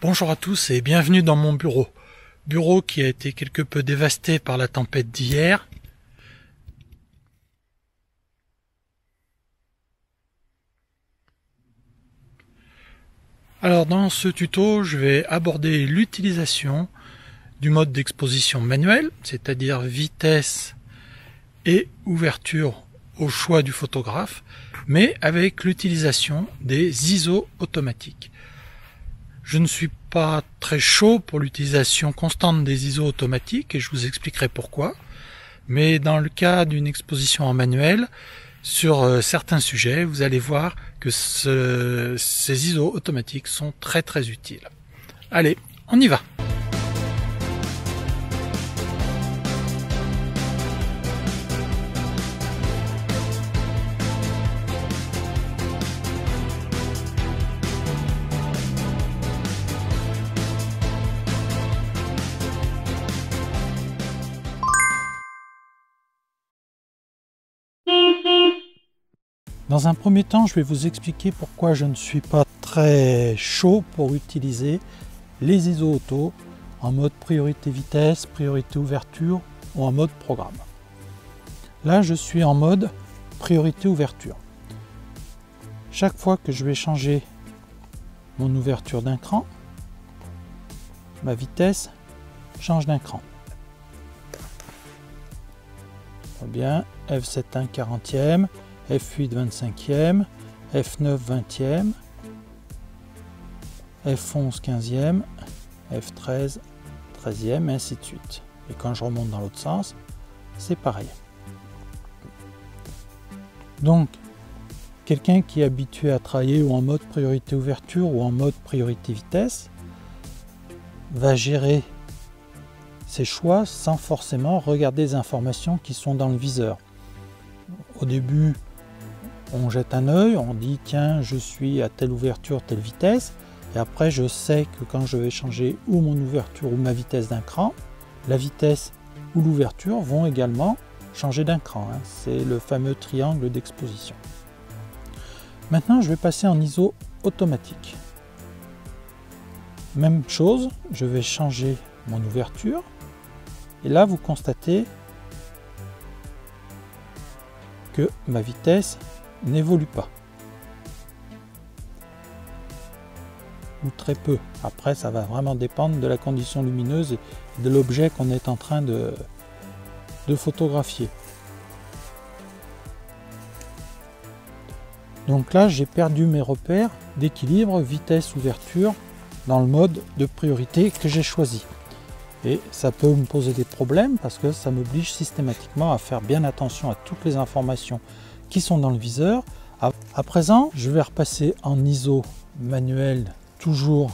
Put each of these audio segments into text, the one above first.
Bonjour à tous et bienvenue dans mon bureau. Bureau qui a été quelque peu dévasté par la tempête d'hier. Alors dans ce tuto, je vais aborder l'utilisation du mode d'exposition manuel, c'est-à-dire vitesse et ouverture au choix du photographe, mais avec l'utilisation des ISO automatiques. Je ne suis pas très chaud pour l'utilisation constante des ISO automatiques et je vous expliquerai pourquoi. Mais dans le cas d'une exposition en manuel, sur certains sujets, vous allez voir que ces ISO automatiques sont très utiles. Allez, on y va! Dans un premier temps, je vais vous expliquer pourquoi je ne suis pas très chaud pour utiliser les ISO auto en mode priorité vitesse, priorité ouverture ou en mode programme. Là, je suis en mode priorité ouverture. Chaque fois que je vais changer mon ouverture d'un cran, ma vitesse change d'un cran. Bien, F7 1/40e, F8 25e, F9 20e, F11 15e, F13 13e, et ainsi de suite. Et quand je remonte dans l'autre sens, c'est pareil. Donc, quelqu'un qui est habitué à travailler ou en mode priorité ouverture ou en mode priorité vitesse va gérer ses choix sans forcément regarder les informations qui sont dans le viseur. Au début, on jette un œil, on dit tiens, je suis à telle ouverture, telle vitesse, et après je sais que quand je vais changer ou mon ouverture ou ma vitesse d'un cran, la vitesse ou l'ouverture vont également changer d'un cran. C'est le fameux triangle d'exposition. Maintenant, je vais passer en ISO automatique. Même chose, je vais changer mon ouverture, et là vous constatez que ma vitesse n'évolue pas. Ou très peu. Après, ça va vraiment dépendre de la condition lumineuse et de l'objet qu'on est en train de photographier. Donc là, j'ai perdu mes repères d'équilibre, vitesse, ouverture dans le mode de priorité que j'ai choisi. Et ça peut me poser des problèmes parce que ça m'oblige systématiquement à faire bien attention à toutes les informations qui sont dans le viseur. À présent, je vais repasser en ISO manuel, toujours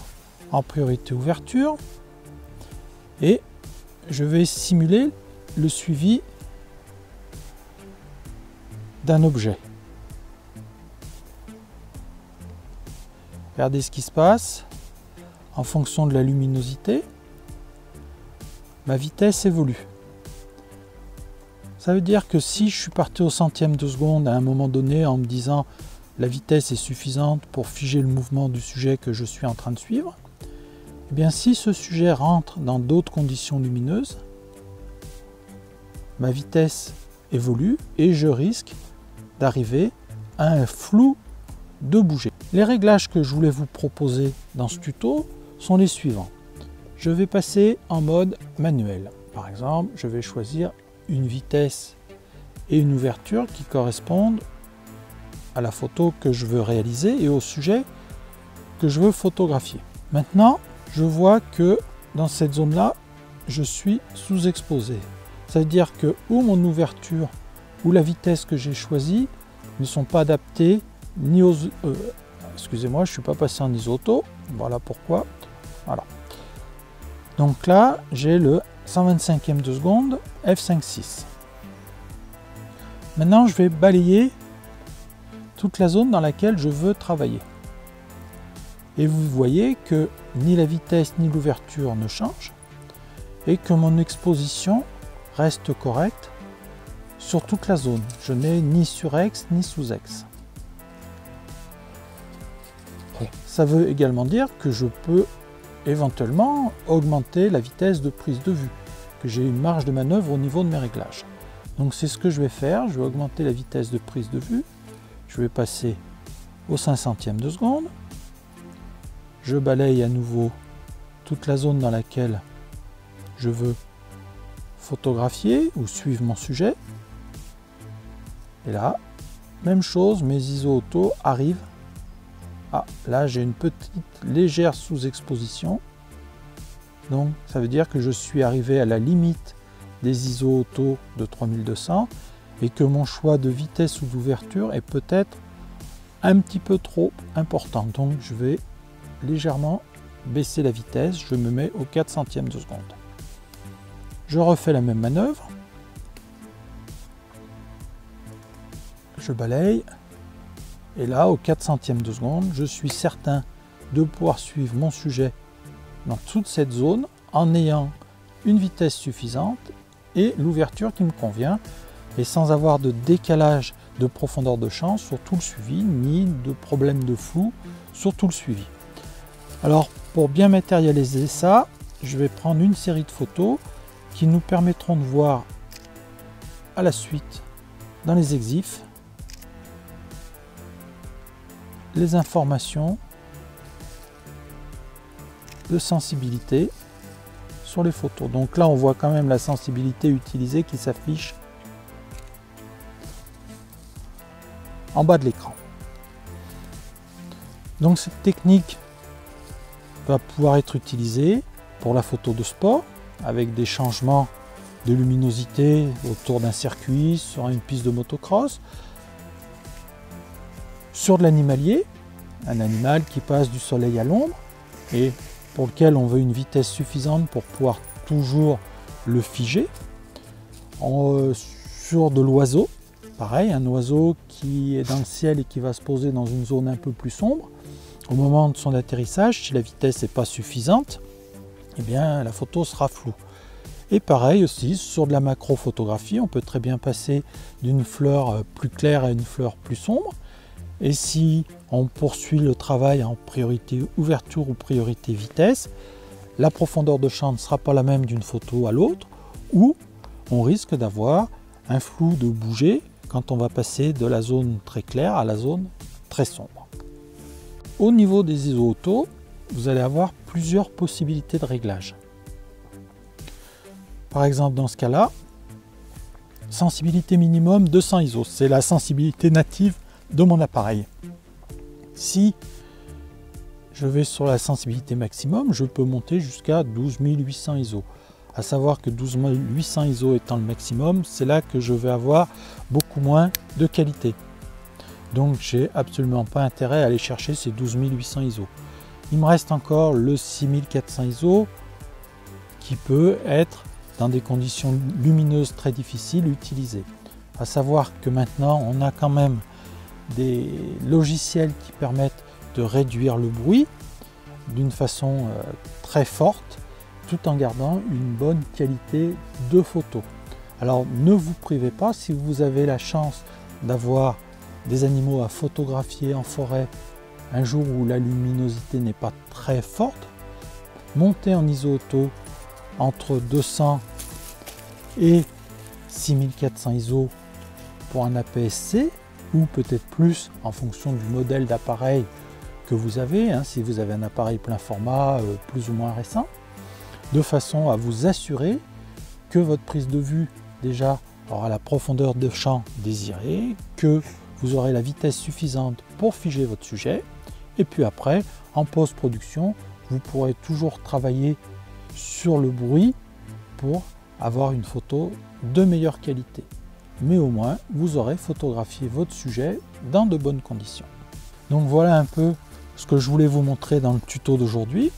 en priorité ouverture, et je vais simuler le suivi d'un objet. Regardez ce qui se passe en fonction de la luminosité. Ma vitesse évolue. Ça veut dire que si je suis parti au centième de seconde à un moment donné en me disant la vitesse est suffisante pour figer le mouvement du sujet que je suis en train de suivre, eh bien si ce sujet rentre dans d'autres conditions lumineuses, ma vitesse évolue et je risque d'arriver à un flou de bouger. Les réglages que je voulais vous proposer dans ce tuto sont les suivants. Je vais passer en mode manuel. Par exemple, je vais choisir une vitesse et une ouverture qui correspondent à la photo que je veux réaliser et au sujet que je veux photographier. Maintenant, je vois que dans cette zone-là, je suis sous-exposé. Ça veut dire que ou mon ouverture ou la vitesse que j'ai choisie ne sont pas adaptées ni aux... excusez-moi, je ne suis pas passé en ISO auto. Voilà pourquoi. Voilà. Donc là, j'ai le 125e de seconde f5.6. Maintenant, je vais balayer toute la zone dans laquelle je veux travailler. Et vous voyez que ni la vitesse ni l'ouverture ne changent et que mon exposition reste correcte sur toute la zone. Je n'ai ni surex ni sous-ex. Ça veut également dire que je peux éventuellement augmenter la vitesse de prise de vue, que j'ai une marge de manœuvre au niveau de mes réglages. Donc c'est ce que je vais faire, je vais augmenter la vitesse de prise de vue, je vais passer au 500e de seconde, je balaye à nouveau toute la zone dans laquelle je veux photographier ou suivre mon sujet, et là, même chose, mes ISO auto arrivent. Ah, là j'ai une petite légère sous-exposition. Donc ça veut dire que je suis arrivé à la limite des ISO auto de 3200 et que mon choix de vitesse ou d'ouverture est peut-être un petit peu trop important. Donc je vais légèrement baisser la vitesse, je me mets au 400e de seconde. Je refais la même manœuvre. Je balaye. Et là, au 400e de seconde, je suis certain de pouvoir suivre mon sujet dans toute cette zone en ayant une vitesse suffisante et l'ouverture qui me convient et sans avoir de décalage de profondeur de champ sur tout le suivi ni de problème de flou sur tout le suivi. Alors pour bien matérialiser ça, je vais prendre une série de photos qui nous permettront de voir à la suite dans les exifs les informations de sensibilité sur les photos. Donc là on voit quand même la sensibilité utilisée qui s'affiche en bas de l'écran. Donc cette technique va pouvoir être utilisée pour la photo de sport avec des changements de luminosité autour d'un circuit, sur une piste de motocross, sur de l'animalier, un animal qui passe du soleil à l'ombre et pour lequel on veut une vitesse suffisante pour pouvoir toujours le figer. Sur de l'oiseau, pareil, un oiseau qui est dans le ciel et qui va se poser dans une zone un peu plus sombre. Au moment de son atterrissage, si la vitesse n'est pas suffisante, eh bien la photo sera floue. Et pareil aussi, sur de la macro-photographie, on peut très bien passer d'une fleur plus claire à une fleur plus sombre. Et si on poursuit le travail en priorité ouverture ou priorité vitesse, la profondeur de champ ne sera pas la même d'une photo à l'autre, ou on risque d'avoir un flou de bouger quand on va passer de la zone très claire à la zone très sombre. Au niveau des ISO auto, vous allez avoir plusieurs possibilités de réglage. Par exemple, dans ce cas-là, sensibilité minimum 200 ISO, c'est la sensibilité native de mon appareil. Si je vais sur la sensibilité maximum, je peux monter jusqu'à 12800 ISO. À savoir que 12800 ISO étant le maximum, c'est là que je vais avoir beaucoup moins de qualité. Donc j'ai absolument pas intérêt à aller chercher ces 12800 ISO. Il me reste encore le 6400 ISO qui peut être dans des conditions lumineuses très difficiles utilisé. À savoir que maintenant on a quand même des logiciels qui permettent de réduire le bruit d'une façon très forte tout en gardant une bonne qualité de photo. Alors ne vous privez pas, si vous avez la chance d'avoir des animaux à photographier en forêt un jour où la luminosité n'est pas très forte, montez en ISO auto entre 200 et 6400 ISO pour un APS-C ou peut-être plus en fonction du modèle d'appareil que vous avez, si vous avez un appareil plein format plus ou moins récent, de façon à vous assurer que votre prise de vue déjà aura la profondeur de champ désirée, que vous aurez la vitesse suffisante pour figer votre sujet, et puis après, en post-production, vous pourrez toujours travailler sur le bruit pour avoir une photo de meilleure qualité. Mais au moins, vous aurez photographié votre sujet dans de bonnes conditions. Donc voilà un peu ce que je voulais vous montrer dans le tuto d'aujourd'hui.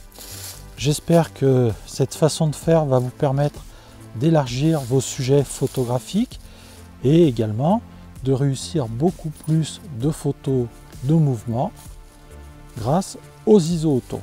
J'espère que cette façon de faire va vous permettre d'élargir vos sujets photographiques et également de réussir beaucoup plus de photos de mouvement grâce aux ISO auto.